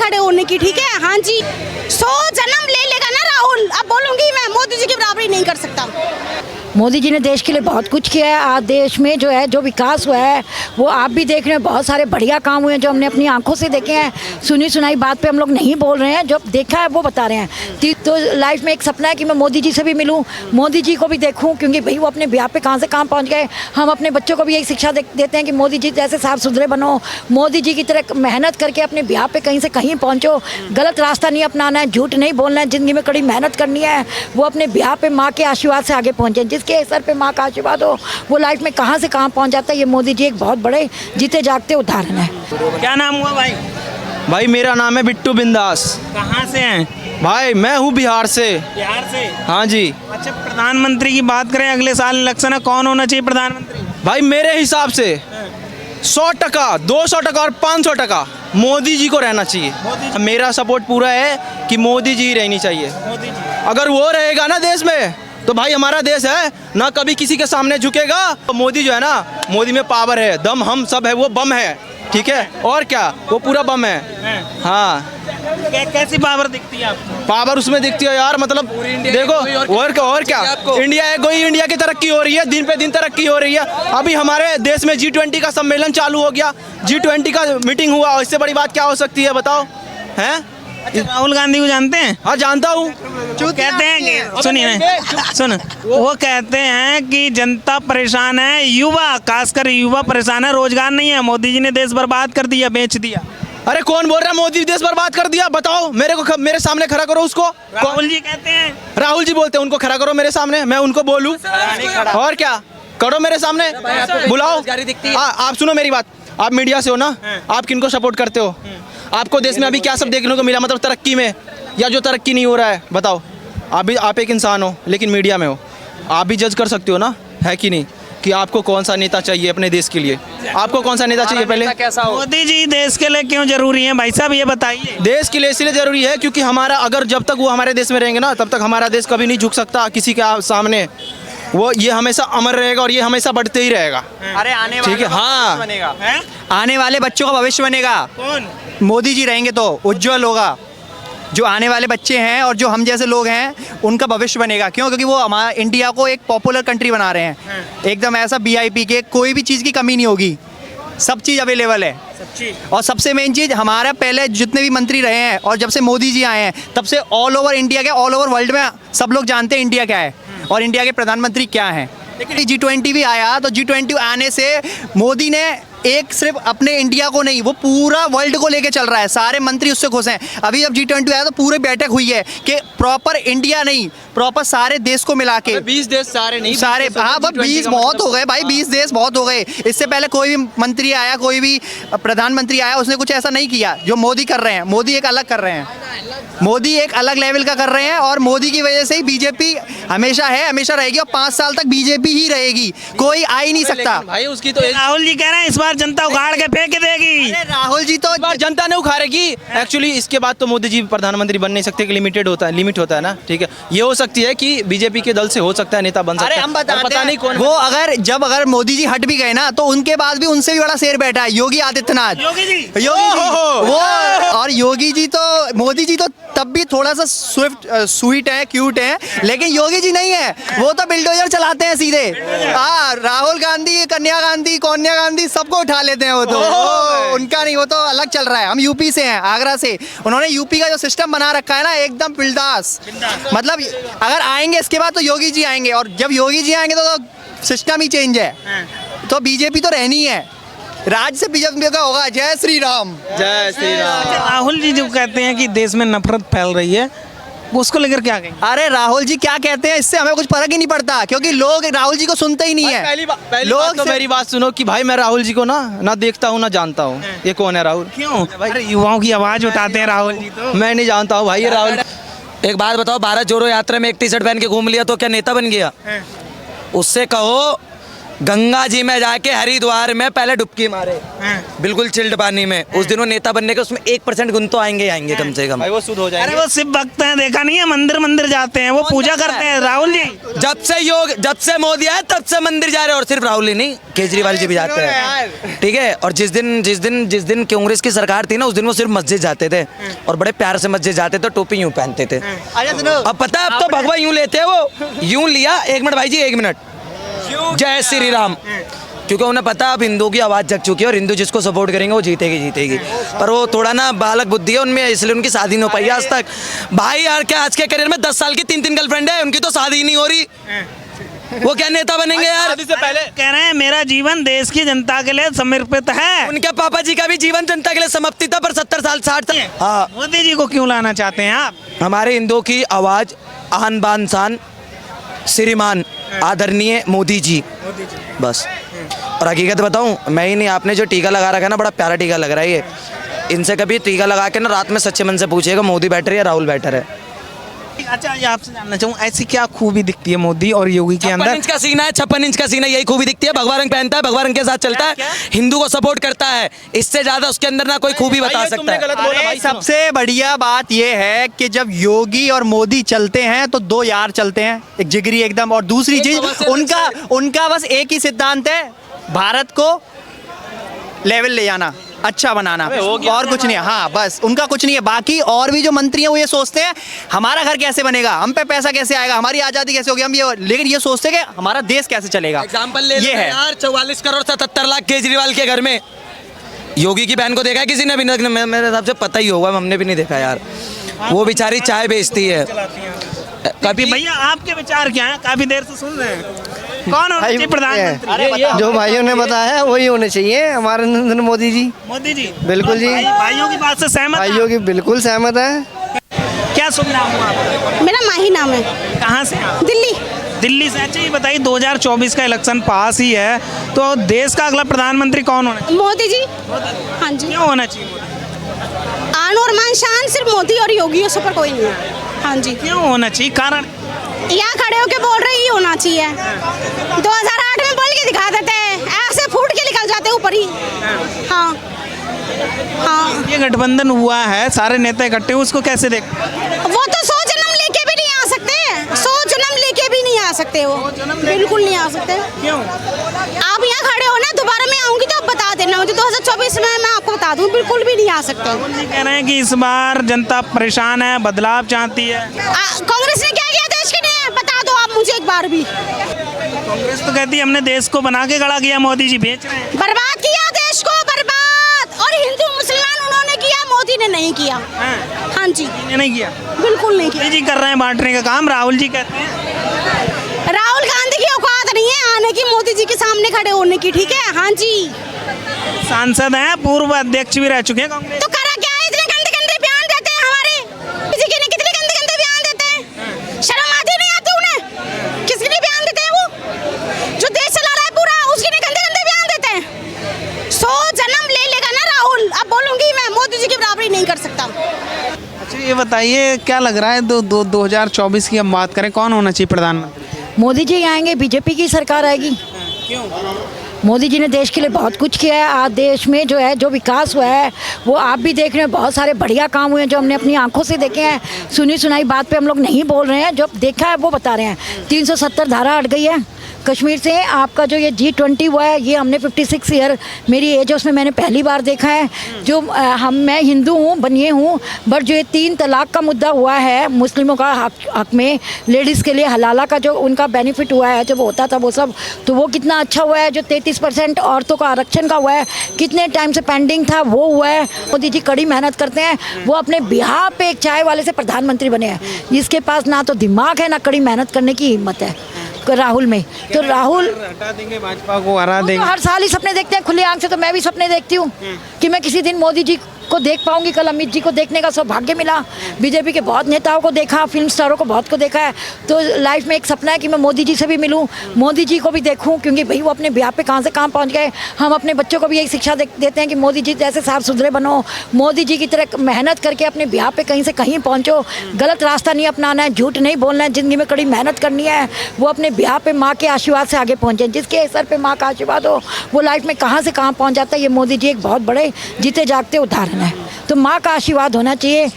खड़े होने की, ठीक है। हाँ जी, 100 जन्म ले लेगा ना राहुल, अब बोलूंगी मैं मोदी जी की बराबरी नहीं कर सकता। मोदी जी ने देश के लिए बहुत कुछ किया है। आज देश में जो है जो विकास हुआ है वो आप भी देख रहे हैं, बहुत सारे बढ़िया काम हुए हैं जो हमने अपनी आंखों से देखे हैं। सुनी सुनाई बात पे हम लोग नहीं बोल रहे हैं, जो देखा है वो बता रहे हैं। तो लाइफ में एक सपना है कि मैं मोदी जी से भी मिलूं, मोदी जी को भी देखूं, क्योंकि भाई वो अपने बिहार पे कहाँ से कहाँ पहुँच गए। हम अपने बच्चों को भी यही शिक्षा देते हैं कि मोदी जी जैसे साफ सुथरे बनो, मोदी जी की तरह मेहनत करके अपने बिहार पे कहीं से कहीं पहुँचो, गलत रास्ता नहीं अपनाना है, झूठ नहीं बोलना है, ज़िंदगी में कड़ी मेहनत करनी है। वो अपने बिहार पे माँ के आशीर्वाद से आगे पहुँचे, के सर पे माँ का आशीर्वाद हो वो लाइफ में कहाँ से कहाँ पहुँच जाता है। ये मोदी जी एक बहुत बड़े जीते जागते उदाहरण है। क्या नाम हुआ भाई? भाई मेरा नाम है बिट्टू बिंदास। कहाँ से हैं? भाई मैं हूँ बिहार से। बिहार से? हाँ जी। अच्छा, प्रधानमंत्री की बात करें, अगले साल इलेक्शन है, कौन होना चाहिए प्रधानमंत्री? भाई मेरे हिसाब से 100%, 200% और 500% मोदी जी को रहना चाहिए। मेरा सपोर्ट पूरा है कि मोदी जी ही रहनी चाहिए। मोदी जी। अगर वो रहेगा ना देश में तो भाई हमारा देश है ना कभी किसी के सामने झुकेगा। तो मोदी जो है ना, मोदी में पावर है, दम हम सब है, वो बम है, ठीक है। और क्या, वो पूरा बम है। हाँ, कैसी पावर दिखती है आपको? पावर उसमें दिखती है यार, मतलब देखो और क्या इंडिया है, कोई इंडिया की तरक्की हो रही है, दिन पे दिन तरक्की हो रही है। अभी हमारे देश में G20 का सम्मेलन चालू हो गया, G20 का मीटिंग हुआ, इससे बड़ी बात क्या हो सकती है बताओ, हैं? अच्छा, राहुल गांधी को जानते हैं? हाँ जानता हूँ। कहते हैं कि सुन, वो कहते हैं कि जनता परेशान है, युवा, खासकर युवा परेशान है, रोजगार नहीं है, मोदी जी ने देश बर्बाद कर दिया, बेच दिया। अरे कौन बोल रहा है मोदी देश बर्बाद कर दिया? बताओ मेरे सामने खड़ा करो उसको। राहुल जी कहते हैं। राहुल जी बोलते हैं, उनको खड़ा करो मेरे सामने, मैं उनको बोलूं? और क्या, करो मेरे सामने, बुलाओ। आप सुनो मेरी बात, आप मीडिया से हो ना, आप किनको सपोर्ट करते हो? आपको देश में अभी क्या सब देखने को मिला, मतलब तरक्की में, या जो तरक्की नहीं हो रहा है बताओ। आप एक इंसान हो लेकिन मीडिया में हो, आप भी जज कर सकते हो ना, है कि नहीं, कि आपको कौन सा नेता चाहिए अपने देश के लिए। आपको कौन सा नेता चाहिए पहले? मोदी जी देश के लिए क्यों जरूरी है भाई साहब, ये बताइए। देश के लिए इसलिए जरूरी है क्योंकि हमारा, अगर जब तक वो हमारे देश में रहेंगे ना, तब तक हमारा देश कभी नहीं झुक सकता किसी के सामने। वो ये हमेशा अमर रहेगा और ये हमेशा बढ़ते ही रहेगा। अरे आने ठीक है, हाँ, बनेगा, आने वाले बच्चों का भविष्य बनेगा। कौन? मोदी जी रहेंगे तो उज्जवल होगा। जो आने वाले बच्चे हैं और जो हम जैसे लोग हैं उनका भविष्य बनेगा। क्यों? क्योंकि वो हमारा इंडिया को एक पॉपुलर कंट्री बना रहे हैं, एकदम ऐसा VIP के, कोई भी चीज़ की कमी नहीं होगी, सब चीज़ अवेलेबल है। और सबसे मेन चीज़, हमारा पहले जितने भी मंत्री रहे हैं और जब से मोदी जी आए हैं तब से ऑल ओवर इंडिया के, ऑल ओवर वर्ल्ड में सब लोग जानते हैं इंडिया क्या है और इंडिया के प्रधानमंत्री क्या हैं। लेकिन G20 भी आया तो G20 आने से मोदी ने एक सिर्फ अपने इंडिया को नहीं, वो पूरा वर्ल्ड को लेके चल रहा है, सारे मंत्री उससे खुश हैं। अभी जब G20 आया तो पूरी बैठक हुई है कि प्रॉपर इंडिया नहीं, प्रॉपर सारे देश को मिला के। 20 देश सारे नहीं, सारे, हाँ, 20 बहुत हो गए भाई, 20 देश बहुत हो गए। इससे पहले कोई भी मंत्री आया, कोई भी प्रधानमंत्री आया, उसने कुछ ऐसा नहीं किया जो मोदी कर रहे हैं। मोदी एक अलग कर रहे हैं, मोदी एक अलग लेवल का कर रहे हैं और मोदी की वजह से ही बीजेपी हमेशा है, हमेशा रहेगी और 5 साल तक बीजेपी ही रहेगी, कोई आ ही नहीं सकता। भाई उसकी तो राहुल जी कह रहे हैं इस बार जनता उखाड़ के फेंक देगी। अरे राहुल जी तो इस बार जनता ने उखाड़ेगी। एक्चुअली इसके बाद तो मोदी जी प्रधानमंत्री बन नहीं सकते, लिमिटेड होता है, लिमिट होता है ना, ठीक है। ये हो सकती है कि बीजेपी के दल से हो सकता है नेता बन सकता है। अरे हम पता नहीं कौन वो, अगर मोदी जी हट भी गए ना तो उनके बाद भी उनसे भी बड़ा शेर बैठा है, योगी आदित्यनाथ। योगी जी वो, और योगी जी तो, मोदी जी तो तब भी थोड़ा सा स्वीट है, क्यूट है, लेकिन योगी जी नहीं है, वो तो बिल्डोजर चलाते हैं सीधे। हाँ, राहुल गांधी, कन्या गांधी सबको उठा लेते हैं वो तो। उनका नहीं, वो तो अलग चल रहा है। हम यूपी से हैं, आगरा से। उन्होंने यूपी का जो सिस्टम बना रखा है ना, एकदम बिल्दास। मतलब अगर आएंगे इसके बाद तो योगी जी आएंगे, और जब योगी जी आएंगे तो सिस्टम ही चेंज है। तो बीजेपी तो रहनी है, राज्य से बीजेपी का होगा। जय श्री राम, जय श्री राम। राहुल जी जो कहते हैं कि देश में नफरत फैल रही है, उसको लेकर क्या कहेंगे? अरे राहुल जी क्या कहते हैं, इससे हमें कुछ फर्क ही नहीं पड़ता, क्योंकि लोग राहुल जी को सुनते ही नहीं है। पहली बात तो मेरी बात सुनो कि भाई मैं राहुल जी को ना देखता हूँ ना जानता हूँ। ये कौन है राहुल? क्यों? अरे युवाओं की आवाज उठाते हैं राहुल जी तो। मैं नहीं जानता हूँ भाई ये राहुल। एक बात बताओ, भारत जोड़ो यात्रा में एक टी-शर्ट पहन के घूम लिया तो क्या नेता बन गया? उससे कहो गंगा जी में जाके हरिद्वार में पहले डुबकी मारे, बिल्कुल चिल्ड पानी में। उस दिन वो नेता बनने के उसमें 1% गुण तो आएंगे ही आएंगे कम से कम। भाई वो शुद्ध हो अरे जाएंगे। वो शिव भक्त हैं, देखा नहीं है, मंदिर मंदिर जाते हैं, वो पूजा करते हैं। राहुल जी जब से मोदी आया तब से मंदिर जा रहे हैं, और सिर्फ राहुल ही नहीं, केजरीवाल जी भी जाते हैं, ठीक है। और जिस दिन कांग्रेस की सरकार थी ना, उस दिन वो सिर्फ मस्जिद जाते थे और बड़े प्यार से मस्जिद जाते थे, टोपी यूं पहनते थे। अब पता है, अब तो भगवा यूं लेते हैं, वो यूं लिया। 1 मिनट भाई जी, 1 मिनट। जय श्री राम। क्योंकि उन्हें पता है अब हिंदू की आवाज़ जग चुकी है और हिंदू जिसको सपोर्ट करेंगे वो जीतेगी। पर वो थोड़ा ना बालक बुद्धि है उनमें, इसलिए उनकी शादी नहीं हो पाई आज तक। भाई यार, क्या आज के करियर में 10 साल की 3 गर्लफ्रेंड है, उनकी तो शादी ही नहीं हो रही। वो क्या नेता बनेंगे यार? शादी से पहले कह रहे हैं मेरा जीवन देश की जनता के लिए समर्पित है। उनके पापा जी का भी जीवन जनता के लिए समाप्ति था, पर 70 साल 60 साल। हाँ, मोदी जी को क्यों लाना चाहते हैं आप? हमारे हिंदुओं की आवाज़, आन बान शान, श्रीमान आदरणीय मोदी जी, बस। और हकीकत बताऊं, मैं ही नहीं, आपने जो टीका लगा रखा है ना, बड़ा प्यारा टीका लग रहा है ये। इनसे कभी टीका लगा के ना रात में सच्चे मन से पूछिएगा मोदी बेटर है या राहुल बेटर है। अच्छा, ये आपसे जानना चाहूँ, ऐसी क्या खूबी दिखती है मोदी और योगी के 56 अंदर? इंच का सीना है, 56 इंच का सीना, यही खूबी दिखती है। भगवा रंग पहनता है, भगवा रंग के साथ चलता है, हिंदू को सपोर्ट करता है। इससे ज्यादा उसके अंदर ना कोई खूबी बता सकता है। गलत बोला भाई। सबसे बढ़िया बात यह है कि जब योगी और मोदी चलते हैं तो 2 यार चलते हैं, एक जिगरी एकदम। और दूसरी चीज, उनका बस एक ही सिद्धांत है, भारत को लेवल ले जाना, अच्छा बनाना, और कुछ नहीं है। हाँ, बस उनका कुछ नहीं है। बाकी और भी जो मंत्री हैं वो ये सोचते हैं हमारा घर कैसे बनेगा, हम पे पैसा कैसे आएगा, हमारी आज़ादी कैसे होगी, हम ये, लेकिन ये सोचते हैं कि हमारा देश कैसे चलेगा। एग्जाम्पल ले ये है यार, 44 करोड़ 77 लाख केजरीवाल के घर में। योगी की बहन को देखा है किसी ने? भी मेरे हिसाब से पता ही होगा, हमने भी नहीं देखा यार। वो बेचारी चाय बेचती है। कभी भैया आपके विचार क्या हैं? काफी देर से सुन रहे हैं। कौन होना चाहिए प्रधानमंत्री? जो भाइयों ने बताया है वही होने चाहिए, हमारे नरेंद्र मोदी जी। मोदी जी बिल्कुल जी। भाइयों की बात से सहमत हैं? भाइयों की बिल्कुल सहमत है। क्या शुभ नाम हुआ आपका? मेरा माही नाम है। कहाँ से आप? दिल्ली। दिल्ली से। अच्छा, ये बताइए, 2024 का इलेक्शन पास ही है, तो देश का अगला प्रधानमंत्री कौन होना चाहिए? मोदी जी। हाँ जी। क्यों होना चाहिए मोदी? आन और मान शान सिर्फ मोदी और योगियों से पर कोई नहीं है। हाँ जी। क्यों होना चाहिए? कारण? यहाँ खड़े होके बोल रहे ही होना चाहिए। 2008 में बोल के दिखा देते हैं, ऐसे फूट के निकल जाते हैं ऊपर ही। हाँ हाँ। ये गठबंधन हुआ है, सारे नेता इकट्ठे, उसको कैसे देख? वो तो 100 जन्म लेके भी नहीं आ सकते, 100 जन्म लेके भी नहीं आ सकते, वो बिल्कुल नहीं आ सकते। क्यों? आप यहाँ खड़े हो ना, दोबारा मैं आऊँगी तो आप बता देना मुझे। 2024 में मैं आपको बता दूँ, बिल्कुल भी नहीं आ सकते। ये कह रहे हैं कि इस बार जनता परेशान है, बदलाव चाहती है। कांग्रेस ने क्या किया देश के लिए, बता दो आप मुझे एक बार भी। कांग्रेस तो कहती है हमने देश को बना के खड़ा किया, मोदी जी बेच रहे हैं। बर्बाद किया देश को, बर्बाद। और हिंदू मुसलमान उन्होंने किया, मोदी ने नहीं किया। हाँ जी, ये नहीं किया, बिल्कुल नहीं किया। मोदी जी कर रहे हैं बांटने का काम। राहुल जी कहते हैं राहुल गांधी की औकात नहीं है आने की मोदी जी के सामने खड़े होने की, ठीक है। हाँ जी, सांसद हैं, पूर्व अध्यक्ष भी रह चुके हैं कांग्रेस। तो करा क्या है, इतने गंदे गंदे बयान देते हैं हमारे किसी के नहीं, कितने गंदे गंदे बयान देते हैं। शर्म आती नहीं आती उन्हें? किसके लिए बयान देते हैं? वो जो देश चला रहा है पूरा, उसके लिए गंदे गंदे बयान देते हैं। 100 जन्म ले लेगा ना राहुल, अब बोलूंगी मैं, मोदी जी की बराबरी नहीं कर सकता। अच्छा, ये बताइए, क्या लग रहा है 2024 की हम बात करें, कौन होना चाहिए प्रधानमंत्री? मोदी जी आएंगे, बीजेपी की सरकार आएगी। क्यों? मोदी जी ने देश के लिए बहुत कुछ किया है। आज देश में जो है, जो विकास हुआ है, वो आप भी देख रहे हैं, बहुत सारे बढ़िया काम हुए हैं जो हमने अपनी आंखों से देखे हैं। सुनी सुनाई बात पे हम लोग नहीं बोल रहे हैं, जो देखा है वो बता रहे हैं। 370 धारा हट गई है कश्मीर से। आपका जो ये G20 हुआ है, ये हमने 56 ईयर मेरी एज है, उसमें मैंने पहली बार देखा है। जो मैं हिंदू हूँ, बनिए हूँ, बट जो ये 3 तलाक का मुद्दा हुआ है मुस्लिमों का हक में, लेडीज़ के लिए हलाला का जो उनका बेनिफिट हुआ है, जो होता था वो सब, तो वो कितना अच्छा हुआ है। जो 33% औरतों का आरक्षण का हुआ है, कितने टाइम से पेंडिंग था, वो हुआ है। मोदी जी कड़ी मेहनत करते हैं, वो अपने बिहार पे एक चाय वाले से प्रधानमंत्री बने हैं, जिसके पास ना तो दिमाग है ना कड़ी मेहनत करने की हिम्मत है राहुल में। तो राहुल हटा देंगे, भाजपा को हरा तो देंगे। हर साल ही सपने देखते हैं खुली आंख से, तो मैं भी सपने देखती हूँ कि मैं किसी दिन मोदी जी सबको देख पाऊंगी। कल अमित जी को देखने का सौभाग्य मिला, बीजेपी के बहुत नेताओं को देखा, फिल्म स्टारों को बहुत को देखा है। तो लाइफ में एक सपना है कि मैं मोदी जी से भी मिलूं, मोदी जी को भी देखूं, क्योंकि भाई वो अपने ब्याह पे कहाँ से कहाँ पहुँच गए। हम अपने बच्चों को भी यही शिक्षा देते हैं कि मोदी जी जैसे साफ सुथरे बनो, मोदी जी की तरह मेहनत करके अपने ब्याह पे कहीं से कहीं पहुँचो, गलत रास्ता नहीं अपनाना है, झूठ नहीं बोलना है, ज़िंदगी में कड़ी मेहनत करनी है। वो अपने ब्याह पे माँ के आशीर्वाद से आगे पहुँचे। जिसके सर पे माँ का आशीर्वाद हो वो लाइफ में कहाँ से कहाँ पहुँच जाता है। ये मोदी जी एक बहुत बड़े जीते जागते उदाहरण है। तो माँ का आशीर्वाद होना चाहिए।